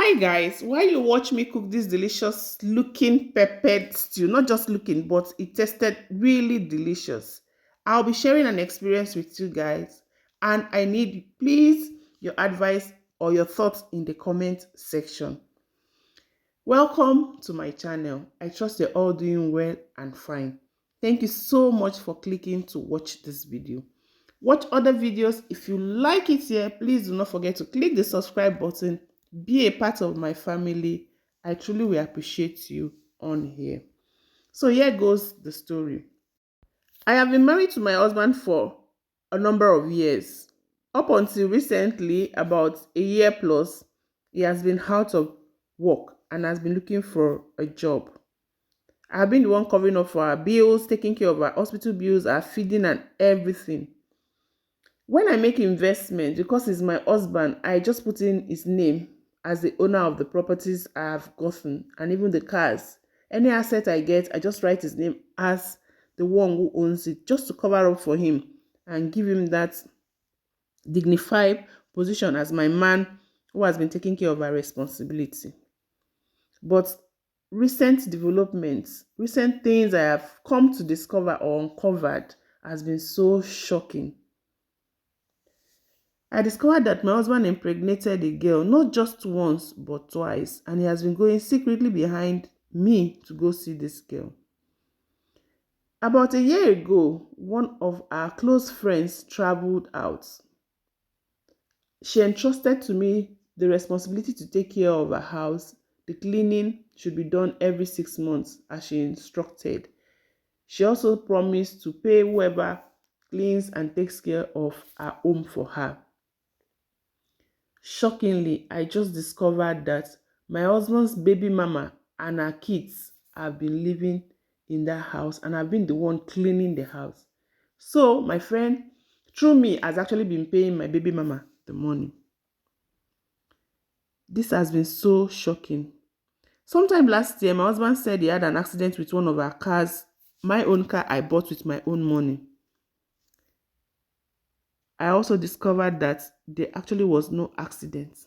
Hi guys, while you watch me cook this delicious looking peppered stew, not just looking, but it tasted really delicious. I'll be sharing an experience with you guys, and I need please your advice or your thoughts in the comment section. Welcome to my channel. I trust you're all doing well and fine. Thank you so much for clicking to watch this video. Watch other videos. If you like it here, please do not forget to click the subscribe button. Be a part of my family. I truly will appreciate you on here. So here goes the story. I have been married to my husband for a number of years. Up until recently, about a year plus, he has been out of work and has been looking for a job. I have been the one covering up for our bills, taking care of our hospital bills, our feeding and everything. When I make investment, because he's my husband, I just put in his name as the owner of the properties I have gotten and even the cars. Any asset I get, I just write his name as the one who owns it, just to cover up for him and give him that dignified position as my man who has been taking care of our responsibility. But recent developments, recent things I have come to discover or uncovered has been so shocking. I discovered that my husband impregnated a girl not just once but twice, and he has been going secretly behind me to go see this girl. About a year ago, one of our close friends traveled out. She entrusted to me the responsibility to take care of her house. The cleaning should be done every 6 months as she instructed. She also promised to pay whoever cleans and takes care of her home for her. Shockingly, I just discovered that my husband's baby mama and her kids have been living in that house and I've been the one cleaning the house. So my friend, through me, has actually been paying my baby mama the money. This has been so shocking. Sometime last year, my husband said he had an accident with one of our cars, my own car I bought with my own money. I also discovered that there actually was no accident.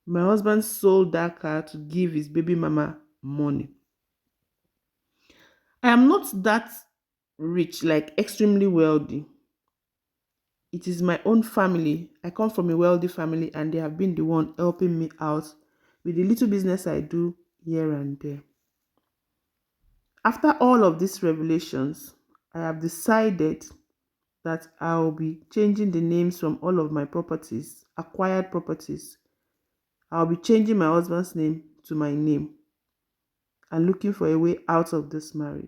My husband sold that car to give his baby mama money. I am not that rich, like extremely wealthy. It is my own family. I come from a wealthy family and they have been the one helping me out with the little business I do here and there. After all of these revelations, I have decided that I'll be changing the names from all of my properties, acquired properties. I'll be changing my husband's name to my name and looking for a way out of this marriage.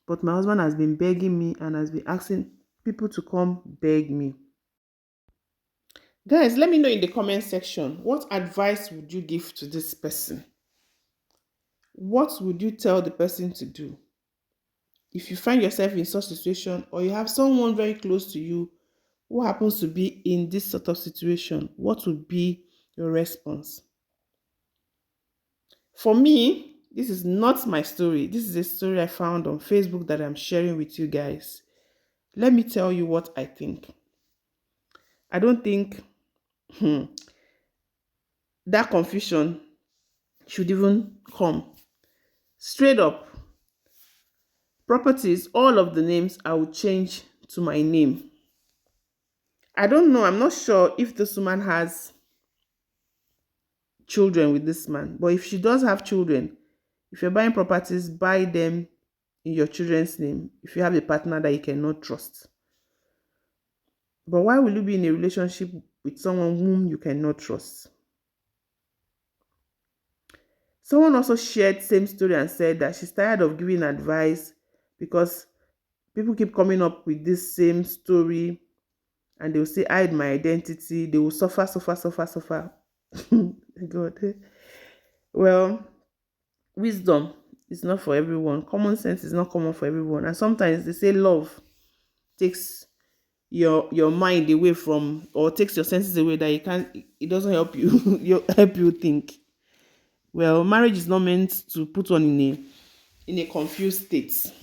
But my husband has been begging me and has been asking people to come beg me. Guys, let me know in the comment section, what advice would you give to this person? What would you tell the person to do? If you find yourself in such a situation or you have someone very close to you who happens to be in this sort of situation, what would be your response? For me, this is not my story. This is a story I found on Facebook that I'm sharing with you guys. Let me tell you what I think. I don't think that confusion should even come. Straight up, properties, all of the names I will change to my name. I don't know, I'm not sure if this woman has children with this man, but if she does have children, if you're buying properties, buy them in your children's name if you have a partner that you cannot trust. But why will you be in a relationship with someone whom you cannot trust? Someone also shared same story and said that she's tired of giving advice because people keep coming up with this same story and they will say, hide my identity. They will suffer. God. Well, wisdom is not for everyone. Common sense is not common for everyone. And sometimes they say love takes your mind away from, or takes your senses away, that it doesn't help you help you think. Well, marriage is not meant to put one in a confused state.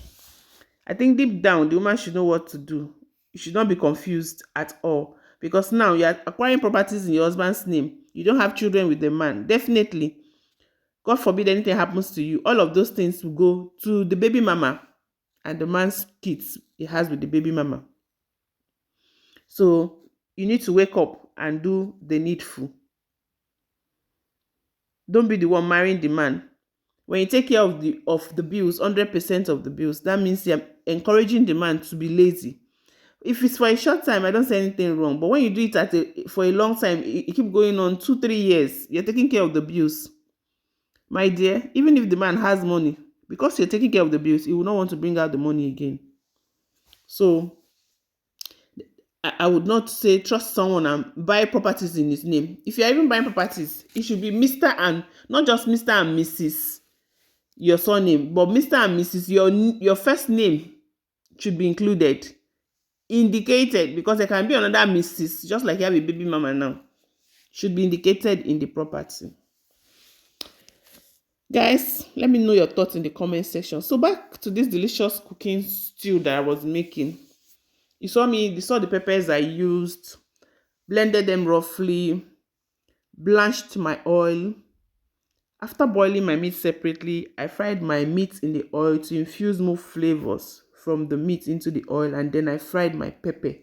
I think deep down the woman should know what to do. You should not be confused at all, because now you are acquiring properties in your husband's name. you don't have children with the man, definitely, God forbid anything happens to you, all of those things will go to the baby mama and the man's kids he has with the baby mama. So you need to wake up and do the needful. Don't be the one marrying the man. When you take care of the bills, 100% of the bills, that means you're encouraging the man to be lazy. If it's for a short time, I don't say anything wrong. But when you do it for a long time, it keep going on 2-3 years, you're taking care of the bills. My dear, even if the man has money, because you're taking care of the bills, he will not want to bring out the money again. So I would not say trust someone and buy properties in his name. If you're even buying properties, it should be Mr. and not just Mr. and Mrs. your surname, but Mr. and Mrs. your first name should be included, indicated, because there can be another Mrs. just like you have a baby mama now. Should be indicated in the property. Guys, let me know your thoughts in the comment section. So back to this delicious cooking stew that I was making. You saw the peppers I used, blended them roughly, blanched my oil. After boiling my meat separately, I fried my meat in the oil to infuse more flavors from the meat into the oil, and then I fried my pepper.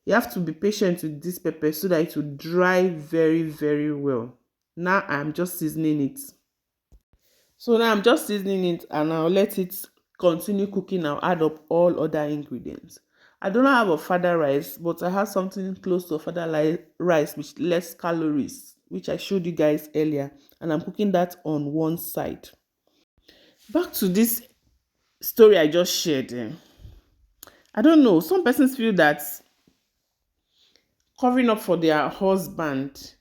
You have to be patient with this pepper so that it will dry very, very well. Now I'm just seasoning it. So now I'm just seasoning it and I'll let it continue cooking. I'll add up all other ingredients. I don't have Ofada rice, but I have something close to Ofada rice with less calories, which I showed you guys earlier, and I'm cooking that on one side. Back to this story I just shared. I don't know, some persons feel that covering up for their husband,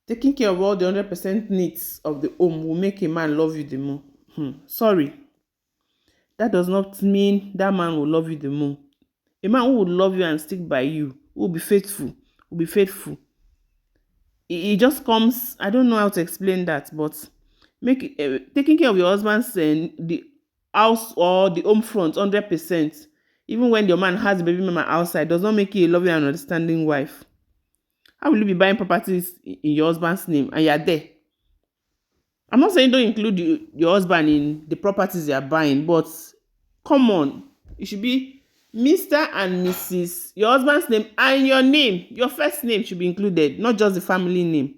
taking care of all the 100% needs of the home will make a man love you the more. Sorry, that does not mean that man will love you the more. A man who will love you and stick by you, who will be faithful, will be faithful. It just comes, I don't know how to explain that, but taking care of your husband's the house or the home front 100%, even when your man has a baby mama outside, does not make you a loving and understanding wife. How will you be buying properties in your husband's name and you're there? I'm not saying don't include your husband in the properties you're buying, but come on, it should be Mr. and Mrs. Your husband's name and your name, your first name should be included, not just the family name.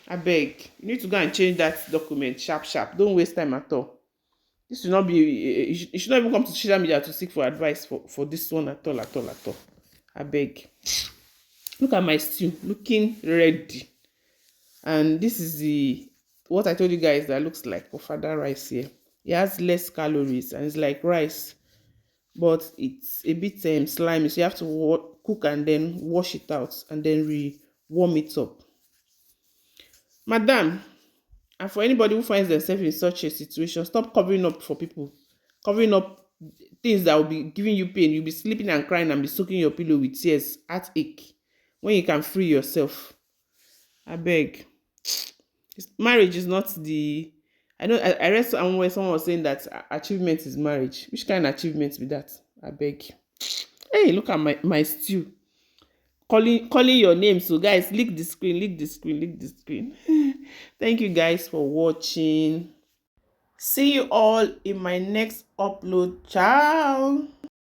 I beg, you need to go and change that document sharp. Don't waste time at all. This should not be, you should not even come to social media to seek for advice for this one at all. I beg. Look at my stew, looking ready. And this is what I told you guys that looks like Ofada rice here. It has less calories and it's like rice, but it's a bit slimy, so you have to cook and then wash it out and then warm it up. Madam, and for anybody who finds themselves in such a situation, stop covering up for people. Covering up things that will be giving you pain. You'll be sleeping and crying and be soaking your pillow with tears, heartache, when you can free yourself. I beg. Marriage is not the... I read somewhere someone was saying that achievement is marriage. Which kind of achievement be that? I beg. Hey, look at my stew. Calling your name. So guys, lick the screen. Thank you guys for watching. See you all in my next upload. Ciao.